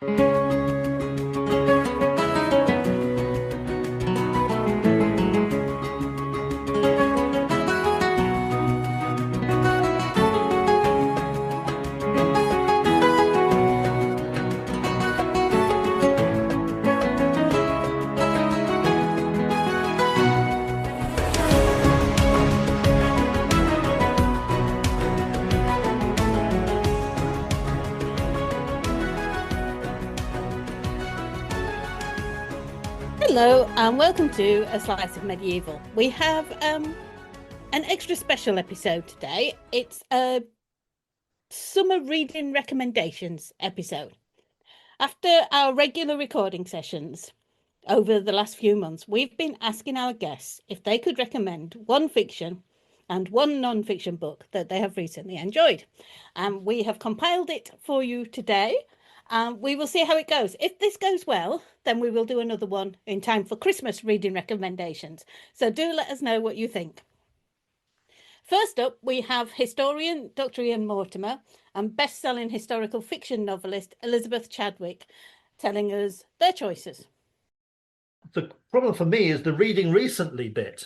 Hello and welcome to A Slice of Medieval. We have an extra special episode today. It's a summer reading recommendations episode. After our regular recording sessions over the last few months, we've been asking our guests if they could recommend one fiction and one non-fiction book that they have recently enjoyed. And we have compiled it for you today. We will see how it goes. If this goes well, then we will do another one in time for Christmas reading recommendations. So do let us know what you think. First up, we have historian Dr. Ian Mortimer and best-selling historical fiction novelist Elizabeth Chadwick telling us their choices. The problem for me is the reading recently bit.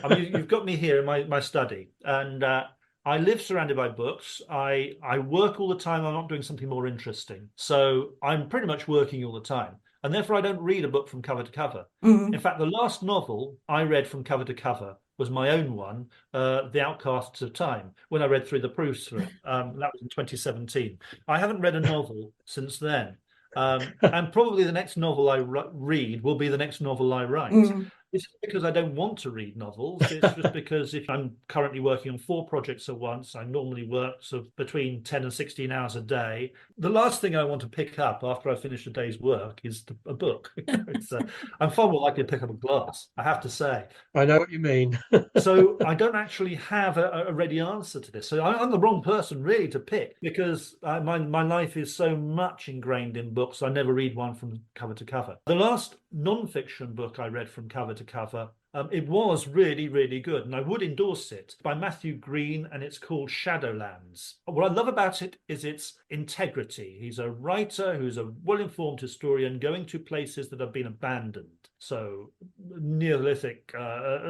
I mean, you've got me here in my study, and I live surrounded by books. I work all the time. I'm not doing something more interesting. So I'm pretty much working all the time. And therefore, I don't read a book from cover to cover. Mm-hmm. In fact, the last novel I read from cover to cover was my own one, The Outcasts of Time, when I read through the proofs for it. That was in 2017. I haven't read a novel since then. And probably the next novel I read will be the next novel I write. Mm. It's because I don't want to read novels. It's just because if I'm currently working on 4 projects at once, I normally work sort of between 10 and 16 hours a day. The last thing I want to pick up after I finish a day's work is a book. I'm far more likely to pick up a glass, I have to say. I know what you mean. So I don't actually have a ready answer to this. So I'm the wrong person really to pick, because my life is so much ingrained in books. I never read one from cover to cover. The last non-fiction book I read from cover to cover, it was really, really good, and I would endorse it, by Matthew Green, and it's called Shadowlands. What I love about it is its integrity. He's a writer who's a well-informed historian going to places that have been abandoned. So Neolithic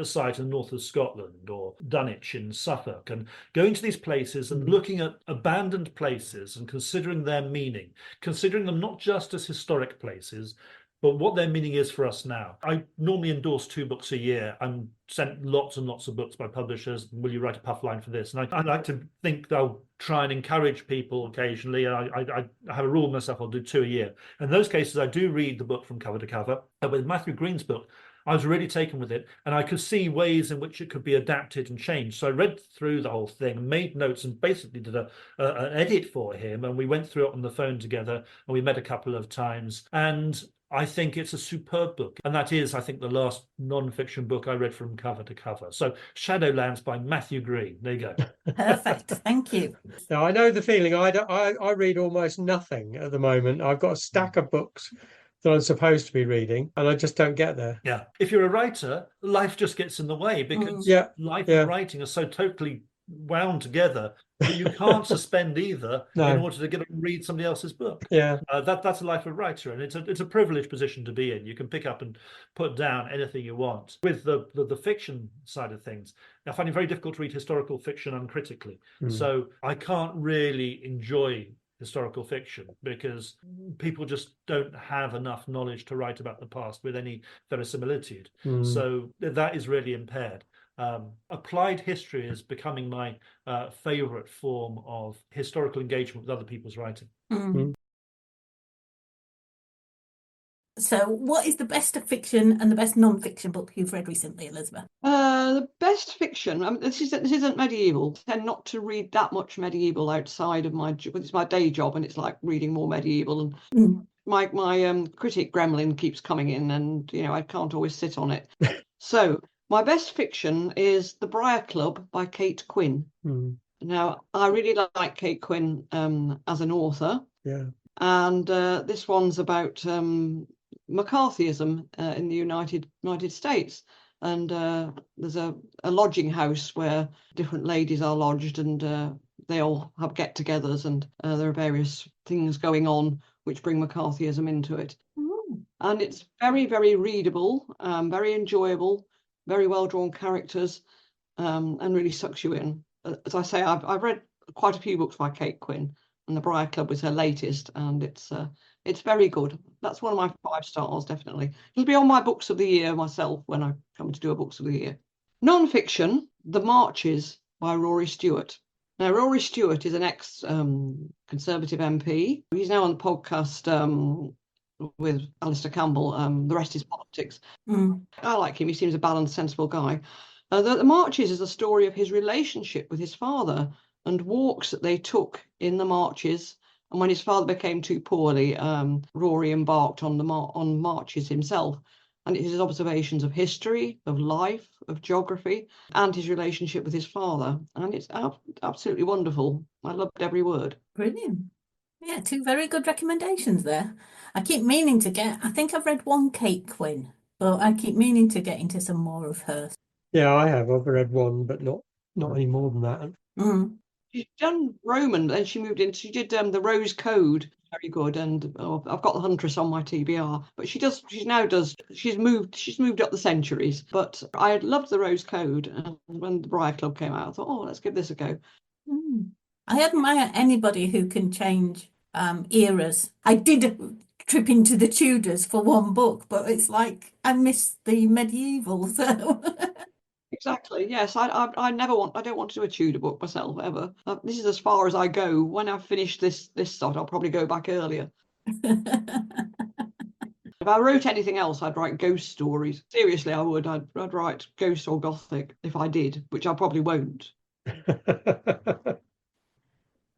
site in the north of Scotland, or Dunwich in Suffolk, and going to these places and looking at abandoned places and considering their meaning, considering them not just as historic places, but what their meaning is for us now. I normally endorse 2 books a year. I'm sent lots and lots of books by publishers. Will you write a puff line for this? And I like to think that I'll try and encourage people occasionally. I have a rule myself, I'll do 2 a year. In those cases, I do read the book from cover to cover. But with Matthew Green's book, I was really taken with it, and I could see ways in which it could be adapted and changed. So I read through the whole thing, made notes, and basically did an edit for him. And we went through it on the phone together, and we met a couple of times. And I think it's a superb book. And that is, I think, the last non-fiction book I read from cover to cover. So Shadowlands by Matthew Green. There you go. Perfect. Thank you. Now, I know the feeling. I read almost nothing at the moment. I've got a stack of books that I'm supposed to be reading, and I just don't get there. Yeah. If you're a writer, life just gets in the way, because life and writing are so totally wound together that you can't suspend either in order to get and read somebody else's book. Yeah, that's a life of a writer, and it's a privileged position to be in. You can pick up and put down anything you want. With the fiction side of things, I find it very difficult to read historical fiction uncritically. So I can't really enjoy historical fiction because people just don't have enough knowledge to write about the past with any verisimilitude. So that is really impaired. Applied history is becoming my favorite form of historical engagement with other people's writing. So what is the best fiction and the best non-fiction book you've read recently, Elizabeth? The best fiction, this isn't medieval. I tend not to read that much medieval outside of it's my day job, and it's like reading more medieval. And my critic gremlin keeps coming in, and I can't always sit on it. So my best fiction is The Briar Club by Kate Quinn. Now, I really like Kate Quinn as an author. Yeah. And this one's about McCarthyism in the United States. And there's a lodging house where different ladies are lodged, and they all have get-togethers, and there are various things going on which bring McCarthyism into it. Ooh. And it's very, very readable, very enjoyable, very well drawn characters, and really sucks you in. As I say, I've read quite a few books by Kate Quinn, and The Briar Club was her latest, and it's very good. That's one of my 5 stars, definitely. It'll be on my books of the year myself when I come to do a books of the year. Non-fiction, The Marches by Rory Stewart. Now, Rory Stewart is an ex-Conservative MP. He's now on the podcast with Alistair Campbell, The Rest is Politics. I like him. He seems a balanced, sensible guy. The Marches is a story of his relationship with his father and walks that they took in the marches. And when his father became too poorly, Rory embarked on on marches himself. And it is his observations of history, of life, of geography, and his relationship with his father. And it's absolutely wonderful. I loved every word. Brilliant. Yeah, 2 very good recommendations there. I keep meaning to I think I've read one Kate Quinn, but I keep meaning to get into some more of hers. Yeah, I have. I've read one, but not any more than that. She's done Roman, then she moved into, she did the Rose Code, very good, and I've got The Huntress on my TBR. But she's moved up the centuries. But I loved the Rose Code, and when the Briar Club came out, I thought, oh, let's give this a go. I admire anybody who can change eras. I did trip into the Tudors for one book, but it's like I missed the medieval, so Exactly. Yes, I don't want to do a Tudor book myself ever. This is as far as I go. When I've finished this sort, I'll probably go back earlier. If I wrote anything else, I'd write ghost stories. Seriously, I would. I'd write ghost or gothic if I did, which I probably won't.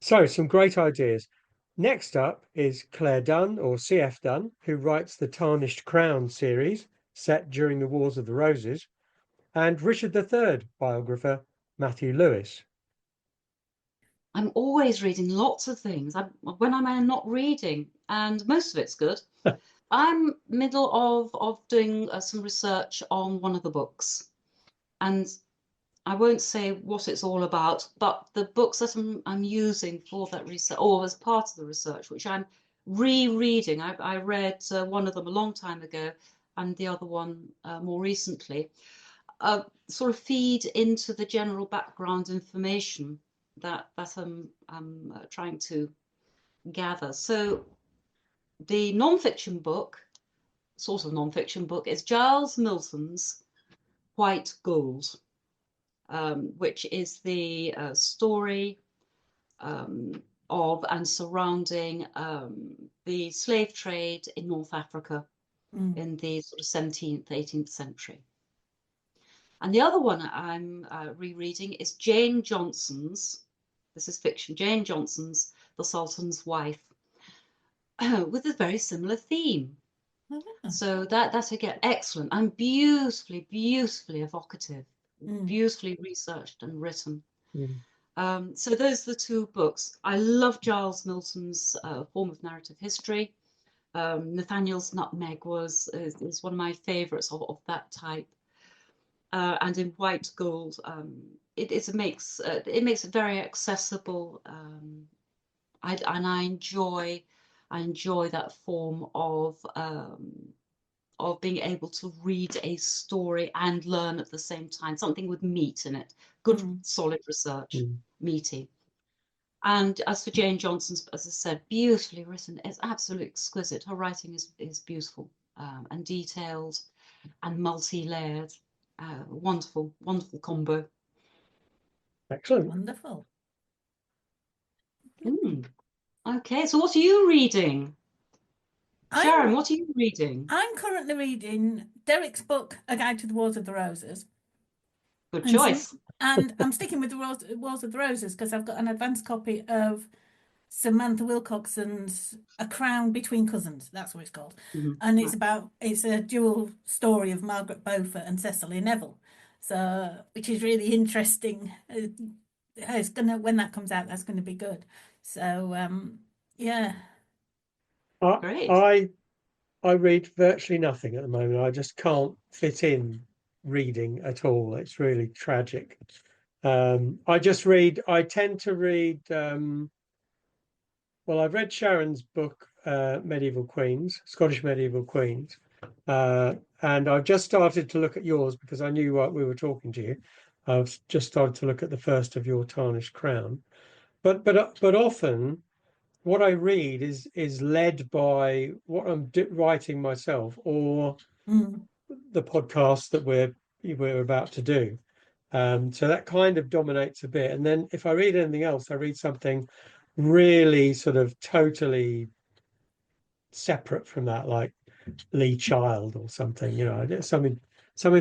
So, some great ideas. Next up is Claire Dunn, or CF Dunn, who writes the Tarnished Crown series, set during the Wars of the Roses, and Richard III biographer Matthew Lewis. I'm always reading lots of things. When I'm not reading, and most of it's good. I'm middle of doing some research on one of the books, and I won't say what it's all about, but the books that I'm using for that research, or as part of the research, which I'm rereading. I read one of them a long time ago, and the other one more recently. Sort of feed into the general background information that I'm trying to gather. So the non-fiction book, sort of non-fiction book, is Giles Milton's White Gold, which is the story of and surrounding the slave trade in North Africa in the sort of 17th, 18th century. And the other one I'm rereading is Jane Johnson's, this is fiction, Jane Johnson's The Sultan's Wife, with a very similar theme. So that's again excellent and beautifully evocative, beautifully researched and written. So those are the 2 books. I love Giles Milton's form of narrative history. Nathaniel's Nutmeg is one of my favourites of that type. And in White Gold, it makes it very accessible, and I enjoy that form of being able to read a story and learn at the same time, something with meat in it, good solid research, meaty. And as for Jane Johnson's, as I said, beautifully written. It's absolutely exquisite. Her writing is beautiful and detailed and multi-layered. Wonderful combo. Excellent. Wonderful. Okay, so what are you reading? Sharon, what are you reading? I'm currently reading Derek's book, A Guide to the Wars of the Roses. Good choice. And I'm sticking with the Wars of the Roses because I've got an advanced copy of Samantha Wilcoxon's A Crown Between Cousins. That's what it's called. And it's a dual story of Margaret Beaufort and Cecily Neville. So, which is really interesting. When that comes out, that's going to be good. So, yeah. Great. I read virtually nothing at the moment. I just can't fit in reading at all. It's really tragic. I tend to read, well, I've read Sharon's book medieval queens, Scottish medieval queens, and I've just started to look at yours because I knew what we were talking to you. I've just started to look at the first of your Tarnished Crown, but often what I read is led by what I'm writing myself or the podcast that we're about to do. So that kind of dominates a bit. And then if I read anything else, I read something really sort of totally separate from that, like Lee Child or something, something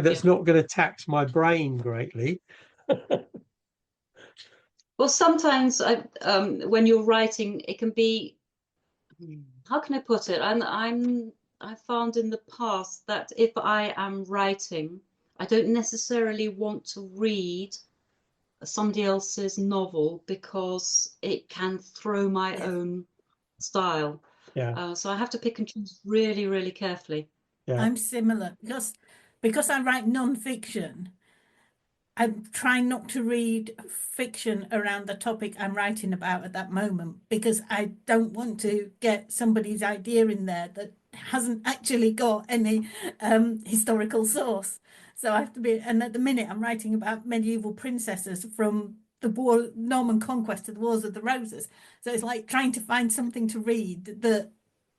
that's not going to tax my brain greatly. Well, sometimes when you're writing, it can be, how can I put it? I found in the past that if I am writing, I don't necessarily want to read somebody else's novel because it can throw my own style. Yeah. So I have to pick and choose really, really carefully. Yeah. I'm similar because I write non-fiction. I'm trying not to read fiction around the topic I'm writing about at that moment because I don't want to get somebody's idea in there that hasn't actually got any historical source. So I have to be, and at the minute I'm writing about medieval princesses from the Norman conquest to the Wars of the Roses. So it's like trying to find something to read that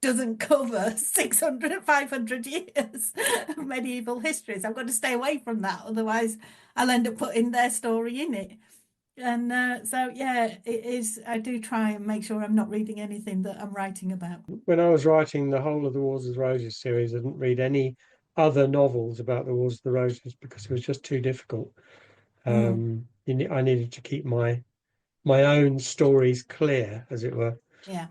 doesn't cover 600, 500 years of medieval history. So I've got to stay away from that. Otherwise, I'll end up putting their story in it. And so, yeah, it is. I do try and make sure I'm not reading anything that I'm writing about. When I was writing the whole of the Wars of the Roses series, I didn't read any other novels about the Wars of the Roses because it was just too difficult. I needed to keep my own stories clear, as it were. Yeah.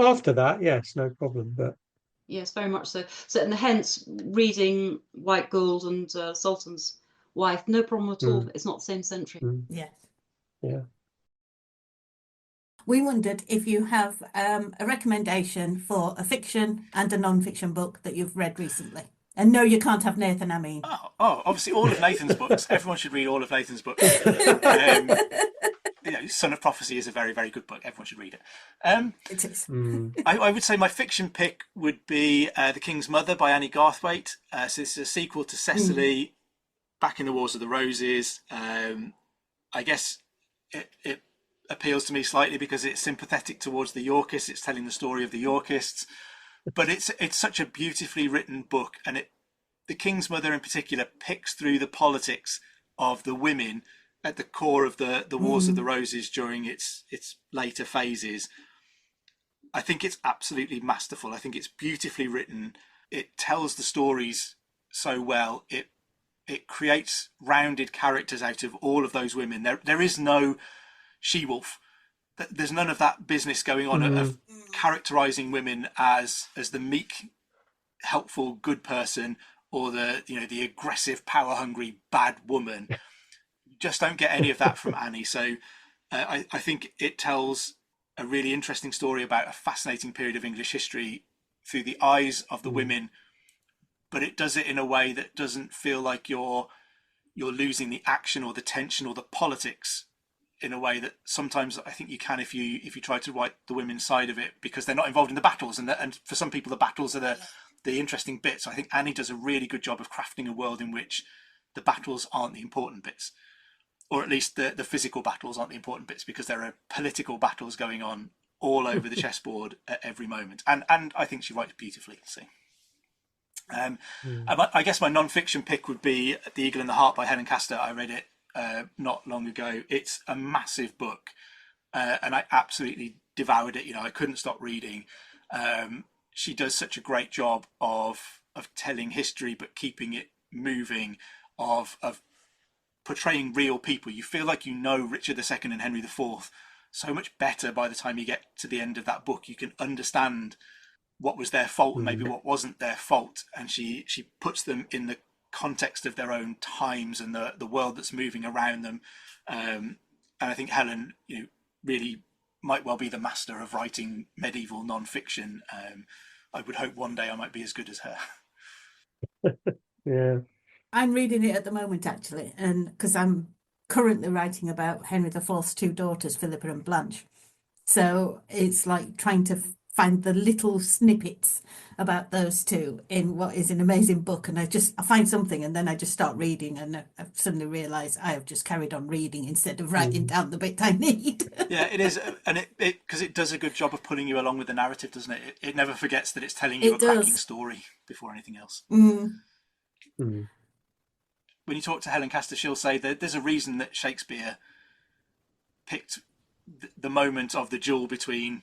After that, yes, no problem. But yes, very much so. So, and hence reading White Gould and Sultan's Wife, no problem at all. It's not the same century. Yes. Yeah. We wondered if you have a recommendation for a fiction and a non-fiction book that you've read recently. And no, you can't have Nathan Amin. Oh, obviously all of Nathan's books. Everyone should read all of Nathan's books. Son of Prophecy is a very, very good book. Everyone should read it. It is. I would say my fiction pick would be The King's Mother by Annie Garthwaite. So this is a sequel to Cecily, back in the Wars of the Roses. I guess it appeals to me slightly because it's sympathetic towards the Yorkists. It's telling the story of the Yorkists. But it's such a beautifully written book, and The King's Mother in particular picks through the politics of the women at the core of the Wars of the Roses during its later phases. I think it's absolutely masterful. I think it's beautifully written. It tells the stories so well. It creates rounded characters out of all of those women. There is no she-wolf. There's none of that business going on of characterizing women as the meek, helpful, good person, or the aggressive, power-hungry, bad woman. You just don't get any of that from Annie. So I think it tells a really interesting story about a fascinating period of English history through the eyes of the women, but it does it in a way that doesn't feel like you're losing the action or the tension or the politics in a way that sometimes I think you can if you try to write the women's side of it, because they're not involved in the battles, and for some people the battles are the interesting bits. I think Annie does a really good job of crafting a world in which the battles aren't the important bits, or at least the physical battles aren't the important bits, because there are political battles going on all over the chessboard at every moment, and I think she writes beautifully. So I guess my non-fiction pick would be The Eagle and the Heart by Helen Castor. I read it not long ago. It's a massive book, and I absolutely devoured it. I couldn't stop reading. She does such a great job of telling history but keeping it moving, of portraying real people. You feel like you know Richard II and Henry IV so much better by the time you get to the end of that book. You can understand what was their fault and maybe what wasn't their fault, and she puts them in the context of their own times and the world that's moving around them, and I think Helen really might well be the master of writing medieval non-fiction. I would hope one day I might be as good as her. Yeah, I'm reading it at the moment actually, and because I'm currently writing about Henry IV's two daughters, Philippa and Blanche, so it's like trying to find the little snippets about those two in what is an amazing book. And I find something and then I just start reading, and I suddenly realise I have just carried on reading instead of writing down the bit I need. Yeah, it is, and it because it does a good job of pulling you along with the narrative, doesn't it? It never forgets that it's telling you a cracking story before anything else. Mm. Mm. When you talk to Helen Castor, she'll say that there's a reason that Shakespeare picked the moment of the duel between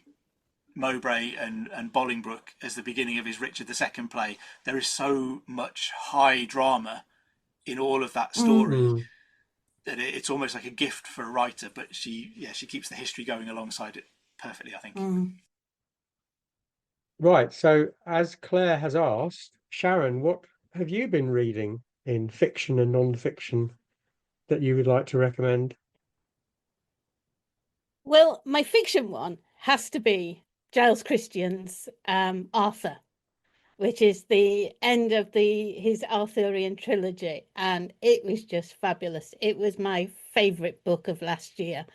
Mowbray and Bolingbroke as the beginning of his Richard II play. There is so much high drama in all of that story that it's almost like a gift for a writer. But she keeps the history going alongside it perfectly, I think. Right. So, as Claire has asked, Sharon, what have you been reading in fiction and non-fiction that you would like to recommend? Well, my fiction one has to be Giles Christian's Arthur, which is the end of his Arthurian trilogy, and it was just fabulous. It was my favourite book of last year.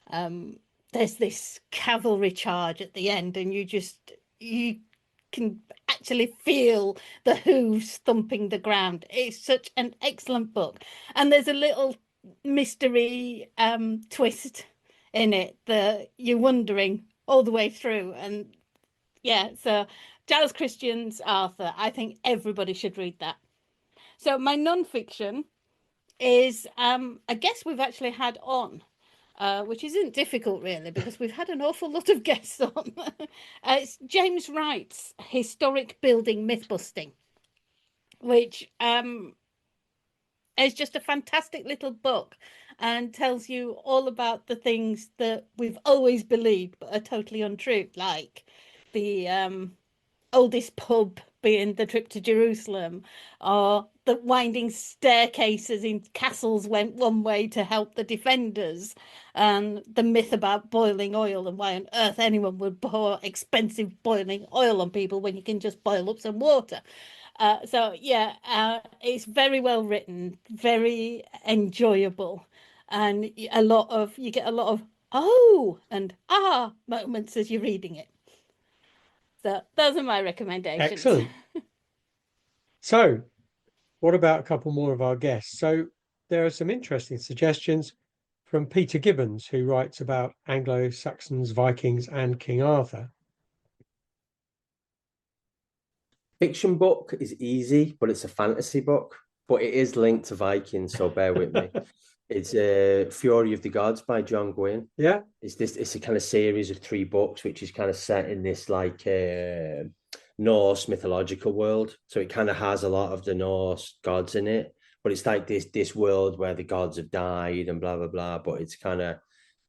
There's this cavalry charge at the end, and you can actually feel the hooves thumping the ground. It's such an excellent book, and there's a little mystery twist in it that you're wondering all the way through. And yeah, so Giles Christian's Arthur, I think everybody should read that. So my non-fiction is a guest we've actually had on, which isn't difficult really because we've had an awful lot of guests on. It's James Wright's Historic Building Mythbusting, which is just a fantastic little book and tells you all about the things that we've always believed but are totally untrue, like the oldest pub being the trip to Jerusalem, or the winding staircases in castles went one way to help the defenders, and the myth about boiling oil and why on earth anyone would pour expensive boiling oil on people when you can just boil up some water. It's very well written, very enjoyable, and you get a lot of oh and ah moments as you're reading it. So those are my recommendations. Excellent. So, what about a couple more of our guests? So, there are some interesting suggestions from Peter Gibbons, who writes about Anglo-Saxons, Vikings, and King Arthur. Fiction book is easy, but it's a fantasy book. But it is linked to Vikings, so bear with me. It's Fury of the Gods by John Gwynne. Yeah. It's a kind of series of 3 books, which is kind of set in this like Norse mythological world. So it kind of has a lot of the Norse gods in it, but it's like this world where the gods have died and blah, blah, blah. But it's kind of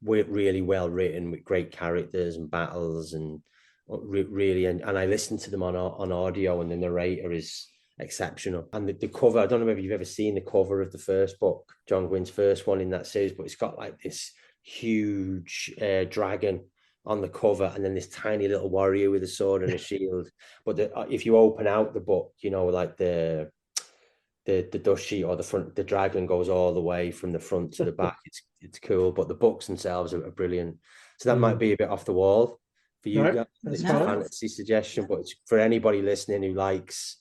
really well written with great characters and battles and really. And I listened to them on audio, and the narrator is exceptional. And the cover, I don't know if you've ever seen the cover of the first book, John Gwynne's first one in that series, but it's got like this huge dragon on the cover, and then this tiny little warrior with a sword and a shield. But if you open out the book, you know, like the dust sheet or the front, the dragon goes all the way from the front to the back. It's cool, but the books themselves are brilliant. So that might be a bit off the wall for you guys. It's a fantasy suggestion, but it's for anybody listening who likes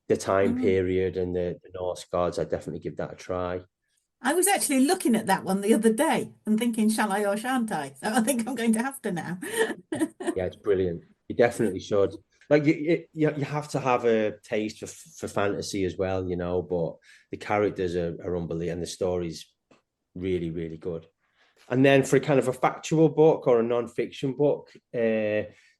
the time period and the Norse gods. I definitely give that a try. I was actually looking at that one the other day and thinking, shall I or shan't I? So I think I'm going to have to now. Yeah, it's brilliant. You definitely should. Like you have to have a taste for fantasy as well, you know, but the characters are unbelievable and the story's really, really good. And then for kind of a factual book or a non-fiction book,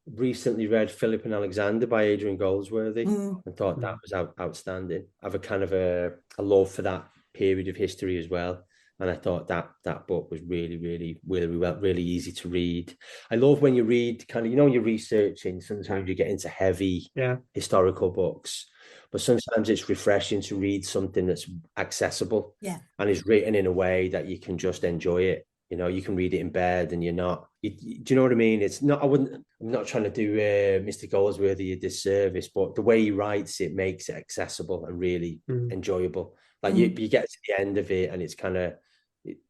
recently read Philip and Alexander by Adrian Goldsworthy and thought that was outstanding. I have a kind of a love for that period of history as well. And I thought that book was really, really, really easy to read. I love when you read kind of, you know, you're researching, sometimes you get into heavy historical books, but sometimes it's refreshing to read something that's accessible and is written in a way that you can just enjoy it. You know, you can read it in bed and do you know what I mean? It's not, I'm not trying to do Mr. Goldsworthy a disservice, but the way he writes it makes it accessible and really enjoyable. Like you get to the end of it and it's kind of,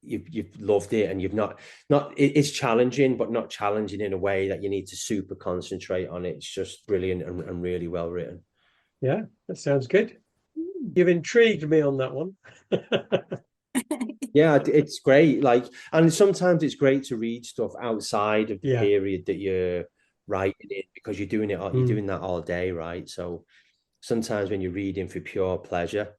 you've loved it, and you've not it's challenging, but not challenging in a way that you need to super concentrate on it. It's just brilliant and really well written. Yeah, that sounds good. You've intrigued me on that one. Yeah, it's great. Like, and sometimes it's great to read stuff outside of the period that you're writing in, because you're doing that all day, right? So sometimes when you're reading for pure pleasure,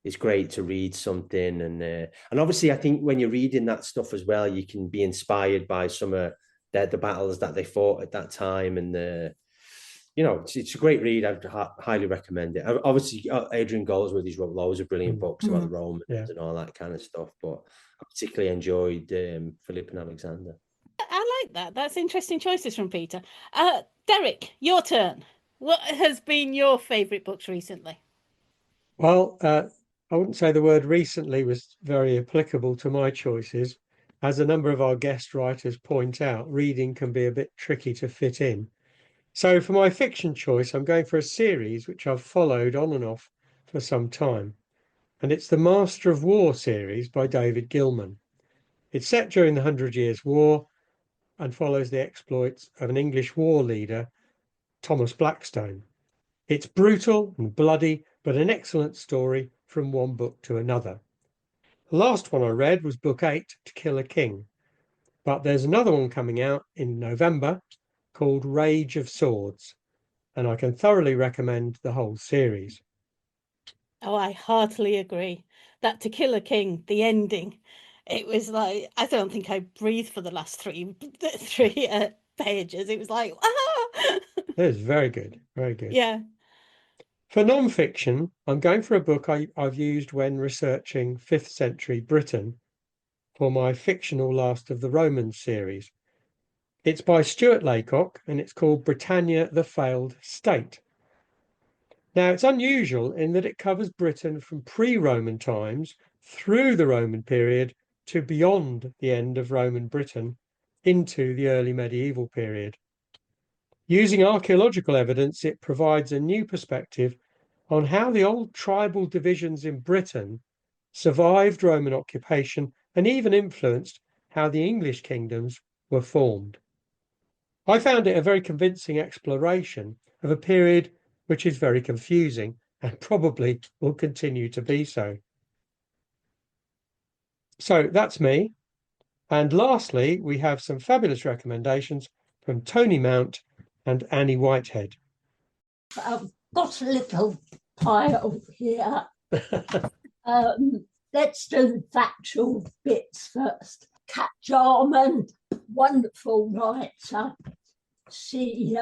it's great to read something, and obviously I think when you're reading that stuff as well, you can be inspired by some of the battles that they fought at that time, and it's a great read. I'd highly recommend it. Obviously, Adrian Goldsworthy wrote loads of brilliant books about the Romans and all that kind of stuff, but I particularly enjoyed Philip and Alexander. I like that. That's interesting choices from Peter. Derek, your turn. What has been your favourite books recently? Well, I wouldn't say the word recently was very applicable to my choices. As a number of our guest writers point out, reading can be a bit tricky to fit in. So for my fiction choice, I'm going for a series which I've followed on and off for some time. And it's the Master of War series by David Gilman. It's set during the 100 Years' War and follows the exploits of an English war leader, Thomas Blackstone. It's brutal and bloody, but an excellent story from one book to another. The last one I read was book 8, To Kill a King. But there's another one coming out in November called Rage of Swords, and I can thoroughly recommend the whole series. Oh, I heartily agree. That To Kill a King, the ending, it was like, I don't think I breathed for the last three pages. It was like, ah! It was very good, very good. Yeah. For non-fiction, I'm going for a book I've used when researching 5th century Britain for my fictional Last of the Romans series. It's by Stuart Laycock, and it's called Britannia the Failed State. Now, it's unusual in that it covers Britain from pre-Roman times through the Roman period to beyond the end of Roman Britain into the early medieval period. Using archaeological evidence, it provides a new perspective on how the old tribal divisions in Britain survived Roman occupation and even influenced how the English kingdoms were formed. I found it a very convincing exploration of a period which is very confusing and probably will continue to be so. So that's me. And lastly, we have some fabulous recommendations from Toni Mount and Annie Whitehead. I've got a little pile here. Let's do the factual bits first. Cat Jarman, wonderful writer. She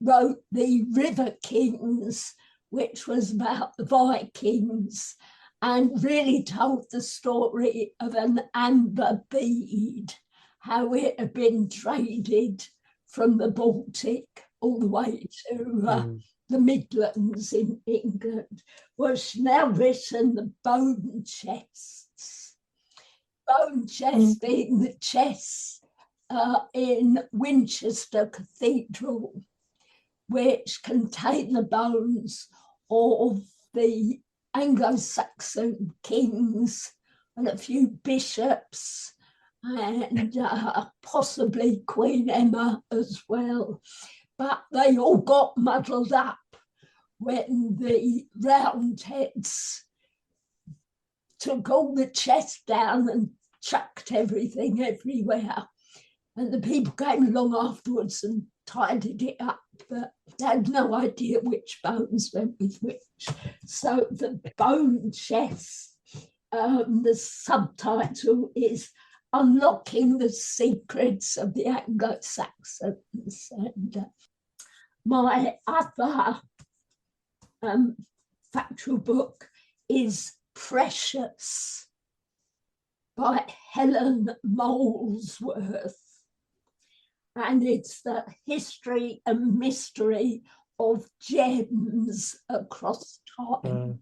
wrote The River Kings, which was about the Vikings, and really told the story of an amber bead, how it had been traded from the Baltic all the way to the Midlands in England. Well, she's now written The Bone Chests. Bone chests being the chests in Winchester Cathedral, which contain the bones of the Anglo-Saxon kings and a few bishops and possibly Queen Emma as well. But they all got muddled up when the Roundheads took all the chests down and chucked everything everywhere. And the people came along afterwards and tidied it up, but they had no idea which bones went with which. So the bone chests, the subtitle is Unlocking the Secrets of the Anglo-Saxons. And my other factual book is Precious by Helen Molesworth. And it's the history and mystery of gems across time.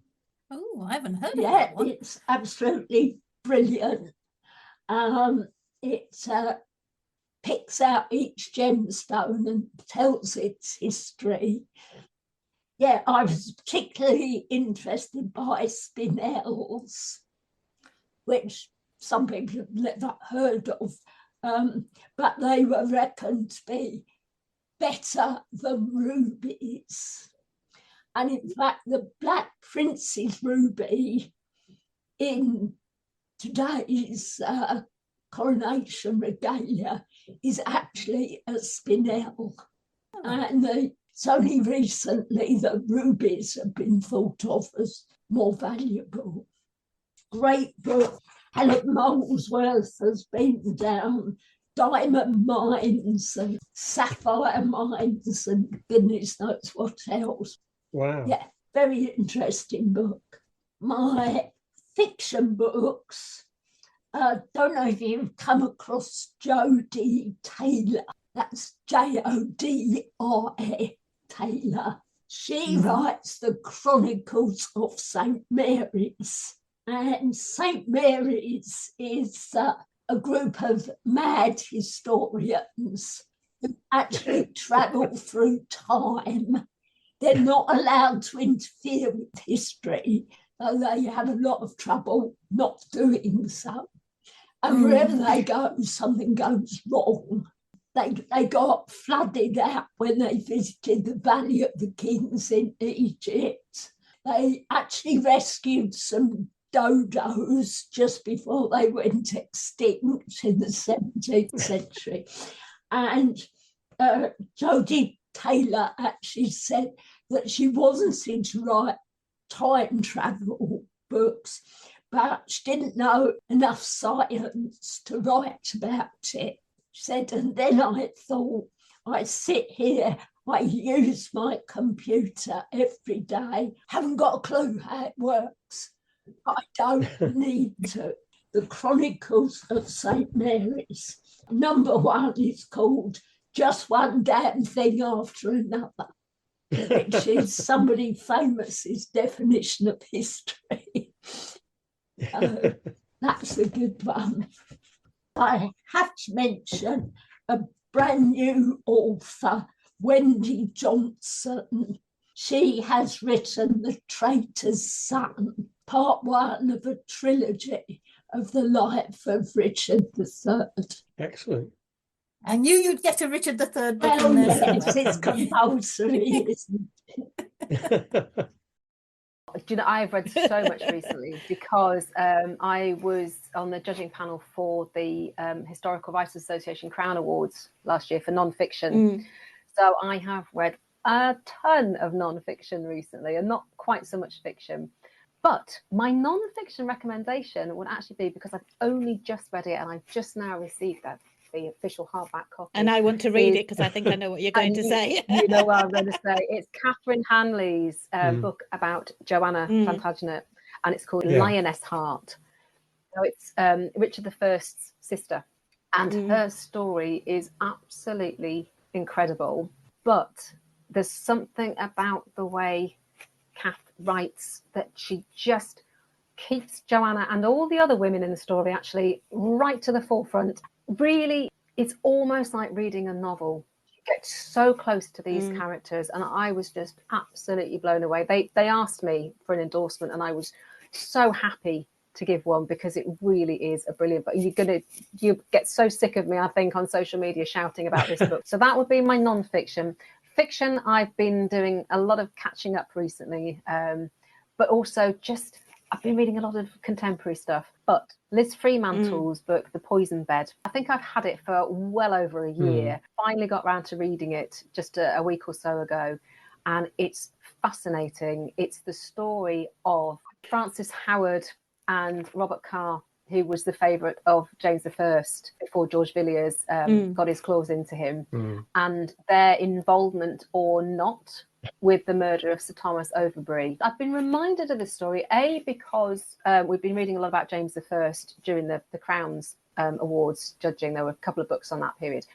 Oh, I haven't heard of Yeah, that one. it's absolutely brilliant. It picks out each gemstone and tells its history. Yeah, I was particularly interested by spinels, which some people have never heard of, but they were reckoned to be better than rubies. And in fact, the Black Prince's ruby in today's coronation regalia is actually a spinel. And it's only recently that rubies have been thought of as more valuable. Great book. Helen Molesworth has been down diamond mines and sapphire mines and goodness knows what else. Wow. Yeah, very interesting book. My fiction books, don't know if you've come across Jodie Taylor. That's Jodie Taylor. She writes the Chronicles of St. Mary's. And St. Mary's is a group of mad historians who actually travel through time. They're not allowed to interfere with history, so they have a lot of trouble not doing so. And wherever they go, something goes wrong. They got flooded out when they visited the Valley of the Kings in Egypt. They actually rescued some dodos just before they went extinct in the 17th century. And Jodie Taylor actually said that she wanted to write time travel books, but she didn't know enough science to write about it. She said, and then I thought, I sit here, I use my computer every day, haven't got a clue how it works. I don't need to. The Chronicles of St. Mary's. Number 1 is called Just One Damn Thing After Another, which is somebody famous's definition of history. That's a good one. I have to mention a brand new author, Wendy Johnson. She has written The Traitor's Son, part 1 of a trilogy of the life of Richard III. Excellent. I knew you'd get a Richard III book Well, in there yes, somewhere. it's compulsory, isn't it? Do you know, I've read so much recently because I was on the judging panel for the Historical Writers Association Crown Awards last year for non-fiction. So I have read a ton of non-fiction recently, and not quite so much fiction. But my non-fiction recommendation would actually be, because I've only just read it and I've just now received the official hardback copy. And I want to read it because I think I know what you're going to say. You know what I'm going to say. It's Catherine Hanley's book about Joanna Plantagenet, and it's called Lioness Heart. So it's Richard I's sister, and her story is absolutely incredible. But there's something about the way Kath writes that she just keeps Joanna and all the other women in the story actually right to the forefront. Really, it's almost like reading a novel. You get so close to these characters, and I was just absolutely blown away. They asked me for an endorsement, and I was so happy to give one, because it really is a brilliant book. You get so sick of me, I think, on social media shouting about this book. So that would be my non-fiction. Fiction, I've been doing a lot of catching up recently, but also I've been reading a lot of contemporary stuff. But Liz Fremantle's book, The Poison Bed, I think I've had it for well over a year. Finally got round to reading it just a week or so ago. And it's fascinating. It's the story of Frances Howard and Robert Carr, who was the favourite of James I before George Villiers got his claws into him, and their involvement or not with the murder of Sir Thomas Overbury. I've been reminded of this story, because we've been reading a lot about James I during the Crown's Awards judging. There were a couple of books on that period.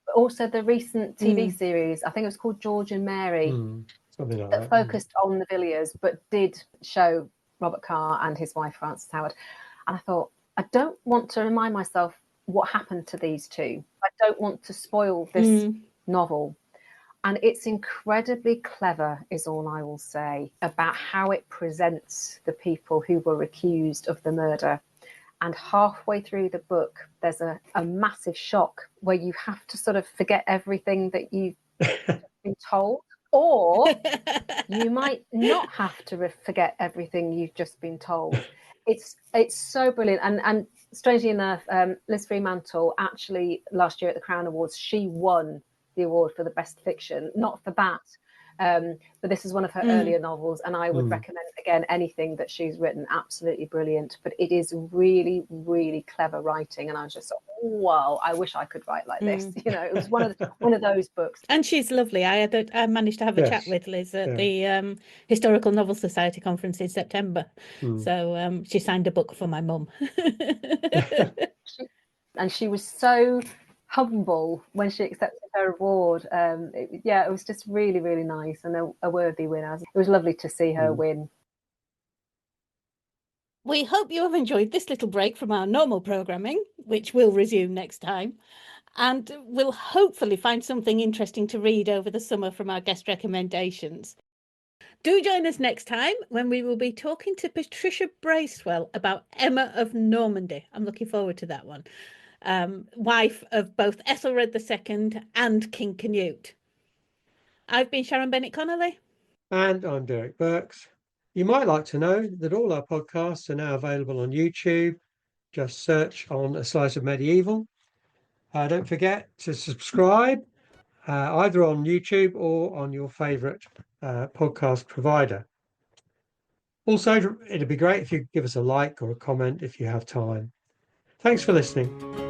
But also the recent TV series, I think it was called George and Mary, something like that focused on the Villiers, but did show Robert Carr and his wife, Frances Howard. And I thought, I don't want to remind myself what happened to these two. I don't want to spoil this novel. And it's incredibly clever, is all I will say, about how it presents the people who were accused of the murder. And halfway through the book, there's a massive shock where you have to sort of forget everything that you've been told. Or you might not have to forget everything you've just been told. It's so brilliant. And strangely enough, Liz Fremantle actually last year at the Crown Awards, she won the award for the best fiction, not for that. But this is one of her earlier novels, and I would recommend, again, anything that she's written. Absolutely brilliant. But it is really, really clever writing, and I was just thought, wow, I wish I could write like this. You know, it was one of those books. And she's lovely. I managed to have a chat with Liz at the Historical Novel Society conference in September. So she signed a book for my mum. And she was so humble when she accepted her award. It was just really, really nice and a worthy winner. It was lovely to see her win. We hope you have enjoyed this little break from our normal programming, which will resume next time, and we'll hopefully find something interesting to read over the summer from our guest recommendations. Do join us next time when we will be talking to Patricia Bracewell about Emma of Normandy. I'm looking forward to that one. Wife of both Ethelred II and King Canute. I've been Sharon Bennett Connolly. And I'm Derek Birks. You might like to know that all our podcasts are now available on YouTube. Just search on A Slice of Medieval. Don't forget to subscribe either on YouTube or on your favourite podcast provider. Also, it'd be great if you give us a like or a comment if you have time. Thanks for listening.